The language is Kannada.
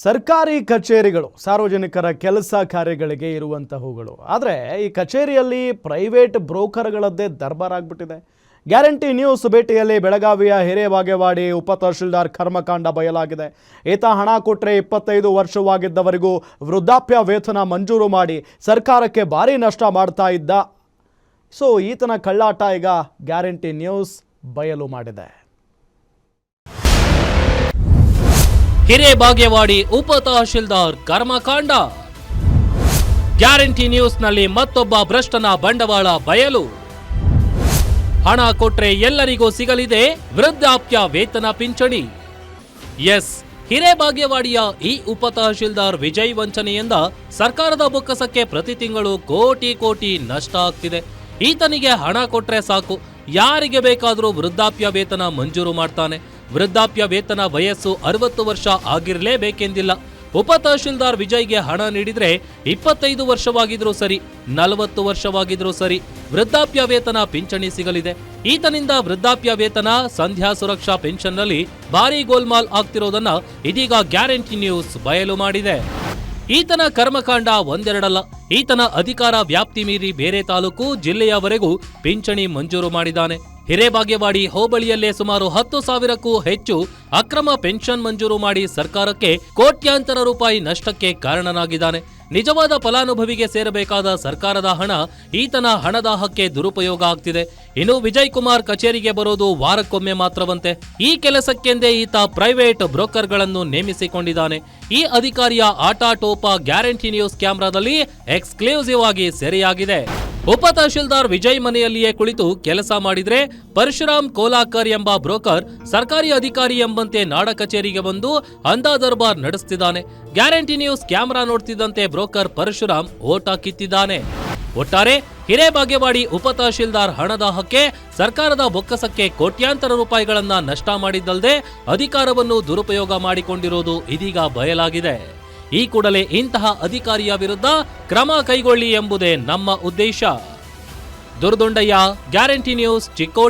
ಸರ್ಕಾರಿ ಕಚೇರಿಗಳು ಸಾರ್ವಜನಿಕರ ಕೆಲಸ ಕಾರ್ಯಗಳಿಗೆ ಇರುವಂತಹವುಗಳು. ಆದರೆ ಈ ಕಚೇರಿಯಲ್ಲಿ ಪ್ರೈವೇಟ್ ಬ್ರೋಕರ್ಗಳದ್ದೇ ದರ್ಬಾರ್ ಆಗಿಬಿಟ್ಟಿದೆ. ಗ್ಯಾರಂಟಿ ನ್ಯೂಸ್ ಭೇಟಿಯಲ್ಲಿ ಬೆಳಗಾವಿಯ ಹಿರೇಬಾಗೇವಾಡಿ ಉಪ ತಹಶೀಲ್ದಾರ್ ಕರ್ಮಕಾಂಡ ಬಯಲಾಗಿದೆ. ಈತ ಹಣ ಕೊಟ್ಟರೆ 25 ವರ್ಷವಾಗಿದ್ದವರಿಗೂ ವೃದ್ಧಾಪ್ಯ ವೇತನ ಮಂಜೂರು ಮಾಡಿ ಸರ್ಕಾರಕ್ಕೆ ಭಾರಿ ನಷ್ಟ ಮಾಡ್ತಾ ಇದ್ದ. ಸೊ ಈತನ ಕಳ್ಳಾಟ ಈಗ ಗ್ಯಾರಂಟಿ ನ್ಯೂಸ್ ಬಯಲು ಮಾಡಿದೆ. ಹಿರೇಬಾಗೇವಾಡಿ ಉಪ ತಹಶೀಲ್ದಾರ್ ಕರ್ಮಕಾಂಡ. ಗ್ಯಾರಂಟಿ ನ್ಯೂಸ್ನಲ್ಲಿ ಮತ್ತೊಬ್ಬ ಭ್ರಷ್ಟನ ಬಂಡವಾಳ ಬಯಲು. ಹಣ ಕೊಟ್ರೆ ಎಲ್ಲರಿಗೂ ಸಿಗಲಿದೆ ವೃದ್ಧಾಪ್ಯ ವೇತನ ಪಿಂಚಣಿ. ಎಸ್, ಹಿರೇಬಾಗೇವಾಡಿಯ ಈ ಉಪ ತಹಶೀಲ್ದಾರ್ ವಿಜಯ್ ವಂಚನೆಯಿಂದ ಸರ್ಕಾರದ ಬೊಕ್ಕಸಕ್ಕೆ ಪ್ರತಿ ತಿಂಗಳು ಕೋಟಿ ನಷ್ಟ ಆಗ್ತಿದೆ. ಈತನಿಗೆ ಹಣ ಕೊಟ್ರೆ ಸಾಕು, ಯಾರಿಗೆ ಬೇಕಾದರೂ ವೃದ್ಧಾಪ್ಯ ವೇತನ ಮಂಜೂರು ಮಾಡ್ತಾನೆ. ವೃದ್ಧಾಪ್ಯ ವೇತನ ವಯಸ್ಸು 60 ವರ್ಷ ಆಗಿರಲೇಬೇಕೆಂದಿಲ್ಲ. ಉಪ ತಹಶೀಲ್ದಾರ್ ವಿಜಯ್ಗೆ ಹಣ ನೀಡಿದ್ರೆ 25 ವರ್ಷವಾಗಿದ್ರೂ ಸರಿ, 40 ವರ್ಷವಾಗಿದ್ರೂ ಸರಿ, ವೃದ್ಧಾಪ್ಯ ವೇತನ ಪಿಂಚಣಿ ಸಿಗಲಿದೆ. ಈತನಿಂದ ವೃದ್ಧಾಪ್ಯ ವೇತನ, ಸಂಧ್ಯಾ ಸುರಕ್ಷಾ ಪೆನ್ಷನ್ನಲ್ಲಿ ಭಾರೀ ಗೋಲ್ಮಾಲ್ ಆಗ್ತಿರೋದನ್ನ ಇದೀಗ ಗ್ಯಾರಂಟಿ ನ್ಯೂಸ್ ಬಯಲು ಮಾಡಿದೆ. ಈತನ ಕರ್ಮಕಾಂಡ ಒಂದೆರಡಲ್ಲ. ಈತನ ಅಧಿಕಾರ ವ್ಯಾಪ್ತಿ ಮೀರಿ ಬೇರೆ ತಾಲೂಕು, ಜಿಲ್ಲೆಯವರೆಗೂ ಪಿಂಚಣಿ ಮಂಜೂರು ಮಾಡಿದ್ದಾನೆ. ಹಿರೇಬಾಗೇವಾಡಿ ಹೋಬಳಿಯಲ್ಲೇ ಸುಮಾರು 10,000ಕ್ಕೂ ಹೆಚ್ಚು ಅಕ್ರಮ ಪೆನ್ಷನ್ ಮಂಜೂರು ಮಾಡಿ ಸರ್ಕಾರಕ್ಕೆ ಕೋಟ್ಯಾಂತರ ರೂಪಾಯಿ ನಷ್ಟಕ್ಕೆ ಕಾರಣನಾಗಿದ್ದಾನೆ. ನಿಜವಾದ ಫಲಾನುಭವಿಗೆ ಸೇರಬೇಕಾದ ಸರ್ಕಾರದ ಹಣ ಈತನ ಹಣದಾಹಕ್ಕೆ ದುರುಪಯೋಗ ಆಗ್ತಿದೆ. ಇನ್ನು ವಿಜಯ್ ಕುಮಾರ್ ಕಚೇರಿಗೆ ಬರೋದು ವಾರಕ್ಕೊಮ್ಮೆ ಮಾತ್ರವಂತೆ. ಈ ಕೆಲಸಕ್ಕೆಂದೇ ಈತ ಪ್ರೈವೇಟ್ ಬ್ರೋಕರ್ಗಳನ್ನು ನೇಮಿಸಿಕೊಂಡಿದ್ದಾನೆ. ಈ ಅಧಿಕಾರಿಯ ಆಟಾಟೋಪ ಗ್ಯಾರಂಟಿ ನ್ಯೂಸ್ ಕ್ಯಾಮೆರಾದಲ್ಲಿ ಎಕ್ಸ್ಕ್ಲೂಸಿವ್ ಆಗಿ ಸೆರೆಯಾಗಿದೆ. ಉಪ ತಹಶೀಲ್ದಾರ್ ವಿಜಯ್ ಮನೆಯಲ್ಲಿಯೇ ಕುಳಿತು ಕೆಲಸ ಮಾಡಿದ್ರೆ ಪರಶುರಾಮ್ ಕೋಲಾಕರ್ ಎಂಬ ಬ್ರೋಕರ್ ಸರ್ಕಾರಿ ಅಧಿಕಾರಿ ಎಂಬಂತೆ ನಾಡ ಕಚೇರಿಗೆ ಬಂದು ಅಂದಾ ದರ್ಬಾರ್ ನಡೆಸುತ್ತಿದ್ದಾನೆ. ಗ್ಯಾರಂಟಿ ನ್ಯೂಸ್ ಕ್ಯಾಮೆರಾ ನೋಡ್ತಿದ್ದಂತೆ ಬ್ರೋಕರ್ ಪರಶುರಾಮ್ ಓಟ ಕಿತ್ತಿದ್ದಾನೆ. ಒಟ್ಟಾರೆ ಹಿರೇಬಾಗೇವಾಡಿ ಉಪ ತಹಶೀಲ್ದಾರ್ ಹಣದಾಹಕ್ಕೆ ಸರ್ಕಾರದ ಬೊಕ್ಕಸಕ್ಕೆ ಕೋಟ್ಯಾಂತರ ರೂಪಾಯಿಗಳನ್ನ ನಷ್ಟ ಮಾಡಿದ್ದಲ್ಲದೆ ಅಧಿಕಾರವನ್ನು ದುರುಪಯೋಗ ಮಾಡಿಕೊಂಡಿರುವುದು ಇದೀಗ ಬಯಲಾಗಿದೆ. ಈ ಕೂಡಲೇ ಇಂತಹ ಅಧಿಕಾರಿಯ ವಿರುದ್ಧ ಕ್ರಮ ಕೈಗೊಳ್ಳಿ ಎಂಬುದೇ ನಮ್ಮ ಉದ್ದೇಶ. ದುರ್ದೊಂಡಯ್ಯ, ಗ್ಯಾರಂಟಿ ನ್ಯೂಸ್, ಚಿಕ್ಕೋಡಿ.